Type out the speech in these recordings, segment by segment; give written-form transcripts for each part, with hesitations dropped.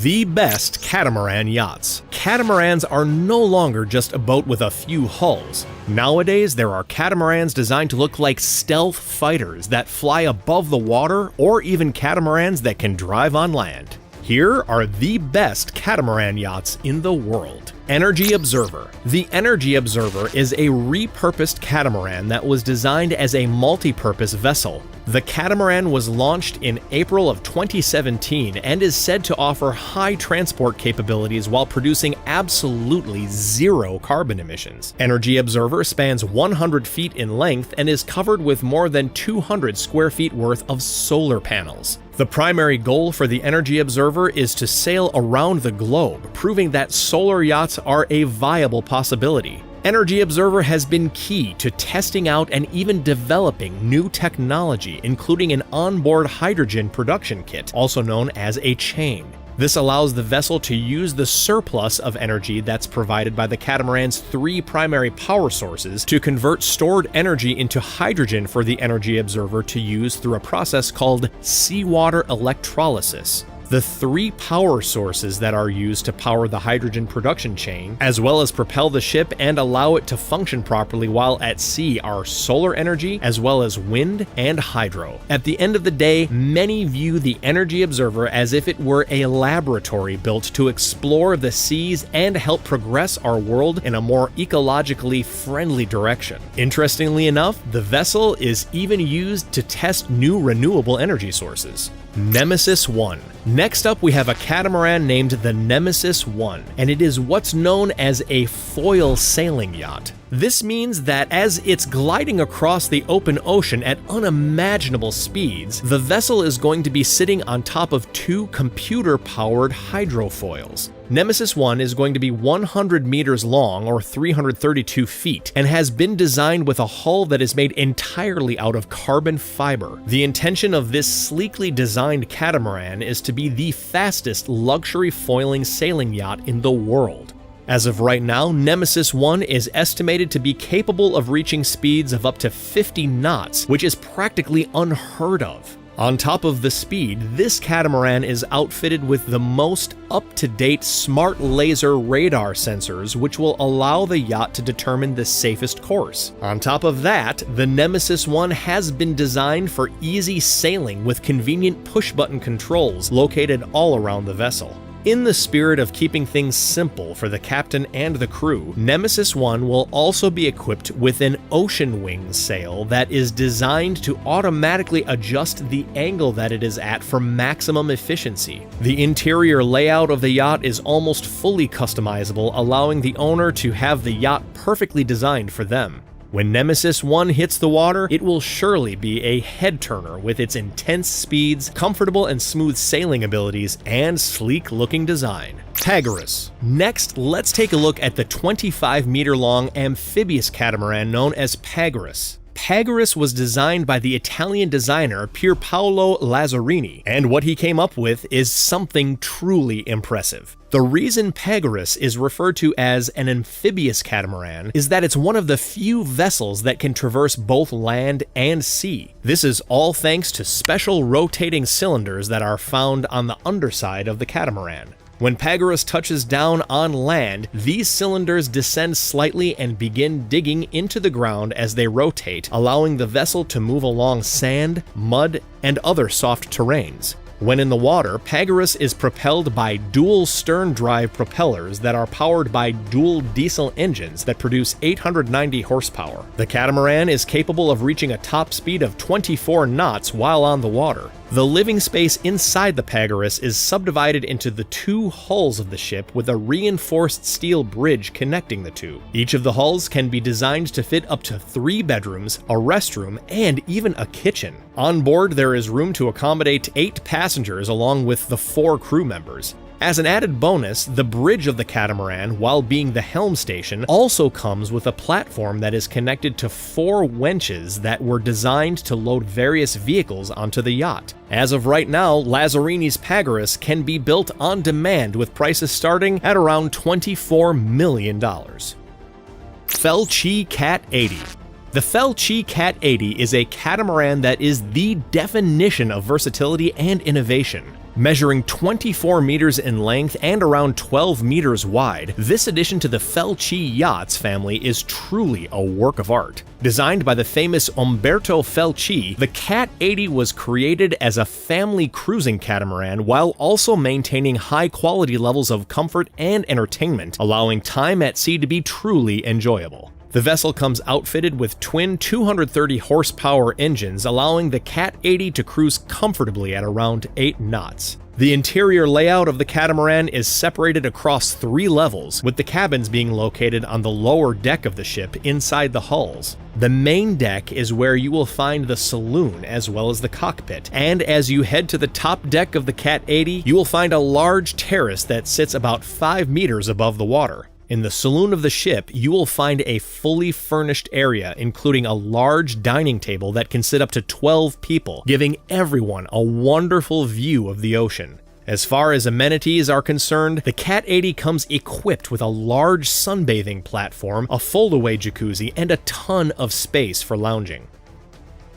The best catamaran yachts. Catamarans are no longer just a boat with a few hulls. Nowadays, there are catamarans designed to look like stealth fighters that fly above the water, or even catamarans that can drive on land. Here are the best catamaran yachts in the world. Energy Observer. The Energy Observer is a repurposed catamaran that was designed as a multi-purpose vessel. The catamaran was launched in April of 2017 and is said to offer high transport capabilities while producing absolutely zero carbon emissions. Energy Observer spans 100 feet in length and is covered with more than 200 square feet worth of solar panels. The primary goal for the Energy Observer is to sail around the globe, proving that solar yachts are a viable possibility. Energy Observer has been key to testing out and even developing new technology, including an onboard hydrogen production kit, also known as a chain. This allows the vessel to use the surplus of energy that's provided by the catamaran's three primary power sources to convert stored energy into hydrogen for the Energy Observer to use through a process called seawater electrolysis. The three power sources that are used to power the hydrogen production chain, as well as propel the ship and allow it to function properly while at sea, are solar energy as well as wind and hydro. At the end of the day, many view the Energy Observer as if it were a laboratory built to explore the seas and help progress our world in a more ecologically friendly direction. Interestingly enough, the vessel is even used to test new renewable energy sources. Nemesis 1. Next up, we have a catamaran named the Nemesis 1, and it is what's known as a foil sailing yacht. This means that as it's gliding across the open ocean at unimaginable speeds, the vessel is going to be sitting on top of two computer-powered hydrofoils. Nemesis 1 is going to be 100 meters long, or 332 feet, and has been designed with a hull that is made entirely out of carbon fiber. The intention of this sleekly designed catamaran is to be the fastest luxury foiling sailing yacht in the world. As of right now, Nemesis 1 is estimated to be capable of reaching speeds of up to 50 knots, which is practically unheard of. On top of the speed, this catamaran is outfitted with the most up-to-date smart laser radar sensors, which will allow the yacht to determine the safest course. On top of that, the Nemesis 1 has been designed for easy sailing with convenient push-button controls located all around the vessel. In the spirit of keeping things simple for the captain and the crew, Nemesis 1 will also be equipped with an ocean wing sail that is designed to automatically adjust the angle that it is at for maximum efficiency. The interior layout of the yacht is almost fully customizable, allowing the owner to have the yacht perfectly designed for them. When Nemesis 1 hits the water, it will surely be a head-turner with its intense speeds, comfortable and smooth sailing abilities, and sleek-looking design. Pagarus. Next, let's take a look at the 25-meter-long amphibious catamaran known as Pagarus. Pagarus was designed by the Italian designer Pierpaolo Lazzarini, and what he came up with is something truly impressive. The reason Pagarus is referred to as an amphibious catamaran is that it's one of the few vessels that can traverse both land and sea. This is all thanks to special rotating cylinders that are found on the underside of the catamaran. When Pagarus touches down on land, these cylinders descend slightly and begin digging into the ground as they rotate, allowing the vessel to move along sand, mud, and other soft terrains. When in the water, Pagarus is propelled by dual stern drive propellers that are powered by dual diesel engines that produce 890 horsepower. The catamaran is capable of reaching a top speed of 24 knots while on the water. The living space inside the Pagarus is subdivided into the two hulls of the ship with a reinforced steel bridge connecting the two. Each of the hulls can be designed to fit up to 3 bedrooms, a restroom, and even a kitchen. On board, there is room to accommodate 8 passengers along with the 4 crew members. As an added bonus, the bridge of the catamaran, while being the helm station, also comes with a platform that is connected to 4 winches that were designed to load various vehicles onto the yacht. As of right now, Lazzarini's Pagarus can be built on demand with prices starting at around $24 million. Felci Cat 80. The Felci Cat 80 is a catamaran that is the definition of versatility and innovation. Measuring 24 meters in length and around 12 meters wide, this addition to the Felci Yachts family is truly a work of art. Designed by the famous Umberto Felci, the Cat 80 was created as a family cruising catamaran while also maintaining high quality levels of comfort and entertainment, allowing time at sea to be truly enjoyable. The vessel comes outfitted with twin 230 horsepower engines, allowing the Cat 80 to cruise comfortably at around 8 knots. The interior layout of the catamaran is separated across 3 levels, with the cabins being located on the lower deck of the ship inside the hulls. The main deck is where you will find the saloon as well as the cockpit, and as you head to the top deck of the Cat 80, you will find a large terrace that sits about 5 meters above the water. In the saloon of the ship, you will find a fully furnished area, including a large dining table that can sit up to 12 people, giving everyone a wonderful view of the ocean. As far as amenities are concerned, the Cat 80 comes equipped with a large sunbathing platform, a foldaway jacuzzi, and a ton of space for lounging.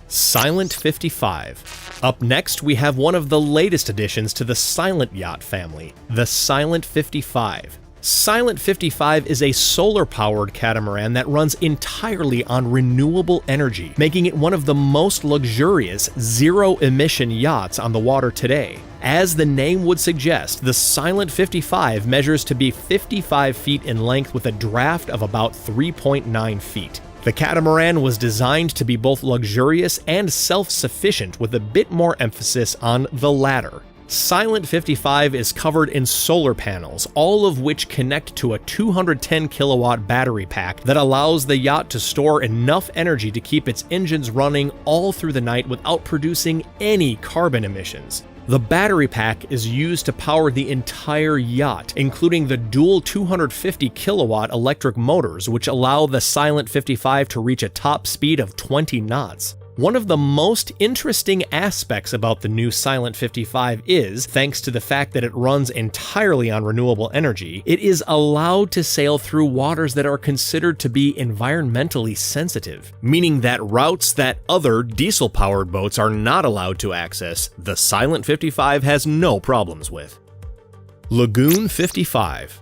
Silent 55. Up next, we have one of the latest additions to the Silent Yacht family, the Silent 55. Silent 55 is a solar-powered catamaran that runs entirely on renewable energy, making it one of the most luxurious, zero-emission yachts on the water today. As the name would suggest, the Silent 55 measures to be 55 feet in length with a draft of about 3.9 feet. The catamaran was designed to be both luxurious and self-sufficient, with a bit more emphasis on the latter. Silent 55 is covered in solar panels, all of which connect to a 210 kilowatt battery pack that allows the yacht to store enough energy to keep its engines running all through the night without producing any carbon emissions. The battery pack is used to power the entire yacht, including the dual 250 kilowatt electric motors, which allow the Silent 55 to reach a top speed of 20 knots. One of the most interesting aspects about the new Silent 55 is, thanks to the fact that it runs entirely on renewable energy, it is allowed to sail through waters that are considered to be environmentally sensitive, meaning that routes that other diesel-powered boats are not allowed to access, the Silent 55 has no problems with. Lagoon 55.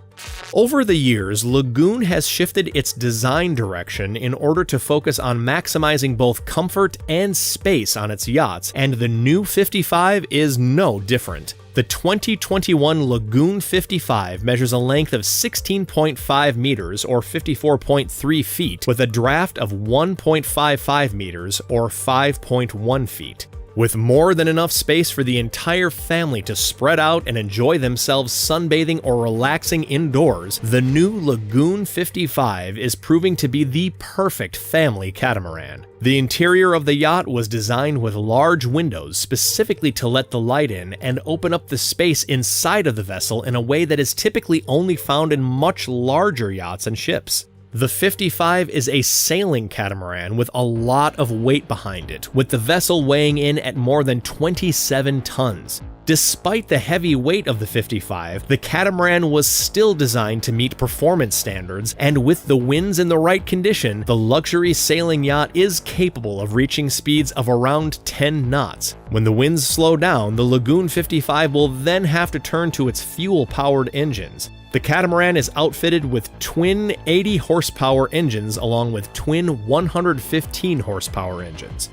Over the years, Lagoon has shifted its design direction in order to focus on maximizing both comfort and space on its yachts, and the new 55 is no different. The 2021 Lagoon 55 measures a length of 16.5 meters or 54.3 feet with a draft of 1.55 meters or 5.1 feet. With more than enough space for the entire family to spread out and enjoy themselves sunbathing or relaxing indoors, the new Lagoon 55 is proving to be the perfect family catamaran. The interior of the yacht was designed with large windows specifically to let the light in and open up the space inside of the vessel in a way that is typically only found in much larger yachts and ships. The 55 is a sailing catamaran with a lot of weight behind it, with the vessel weighing in at more than 27 tons. Despite the heavy weight of the 55, the catamaran was still designed to meet performance standards, and with the winds in the right condition, the luxury sailing yacht is capable of reaching speeds of around 10 knots. When the winds slow down, the Lagoon 55 will then have to turn to its fuel-powered engines. The catamaran is outfitted with twin 80 horsepower engines along with twin 115 horsepower engines.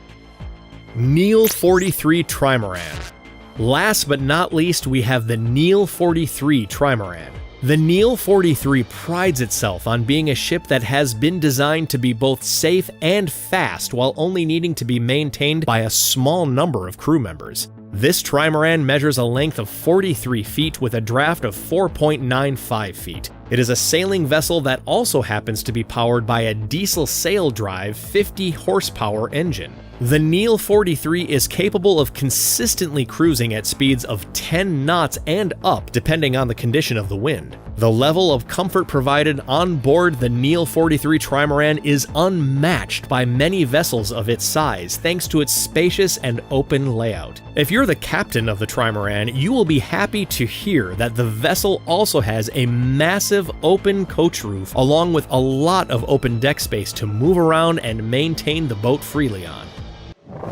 Neil 43 Trimaran. Last but not least, we have the Neil 43 Trimaran. The Neil 43 prides itself on being a ship that has been designed to be both safe and fast while only needing to be maintained by a small number of crew members. This trimaran measures a length of 43 feet with a draft of 4.95 feet. It is a sailing vessel that also happens to be powered by a diesel sail drive 50 horsepower engine. The Neil 43 is capable of consistently cruising at speeds of 10 knots and up depending on the condition of the wind. The level of comfort provided on board the Neil 43 Trimaran is unmatched by many vessels of its size thanks to its spacious and open layout. If you're the captain of the Trimaran, you will be happy to hear that the vessel also has a massive open coach roof along with a lot of open deck space to move around and maintain the boat freely on.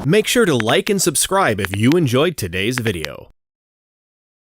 Make sure to like and subscribe if you enjoyed today's video.